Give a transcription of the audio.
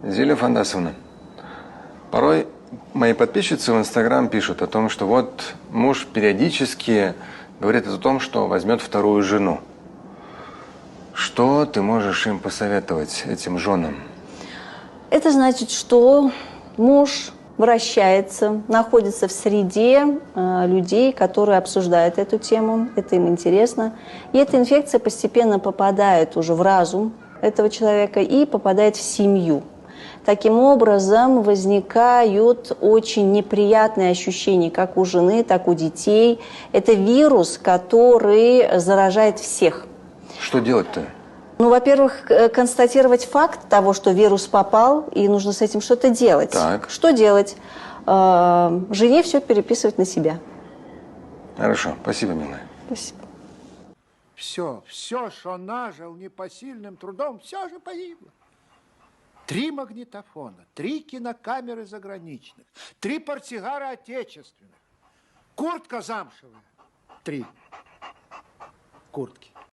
Зиля Фандасовна, порой мои подписчицы в Инстаграм пишут о том, что вот муж периодически говорит о том, что возьмет вторую жену. Что ты можешь им посоветовать, этим женам? Это значит, что муж вращается, находится в среде людей, которые обсуждают эту тему, это им интересно. И эта инфекция постепенно попадает уже в разум этого человека и попадает в семью. Таким образом, возникают очень неприятные ощущения как у жены, так и у детей. Это вирус, который заражает всех. Что делать-то? Ну, во-первых, констатировать факт того, что вирус попал, и нужно с этим что-то делать. Так. Что делать? Жене все переписывать на себя. Хорошо, спасибо, милая. Спасибо. Все, что нажил непосильным трудом, все же погибло. 3 магнитофона, 3 кинокамеры заграничных, 3 портсигара отечественных, куртка замшевая, 3 куртки.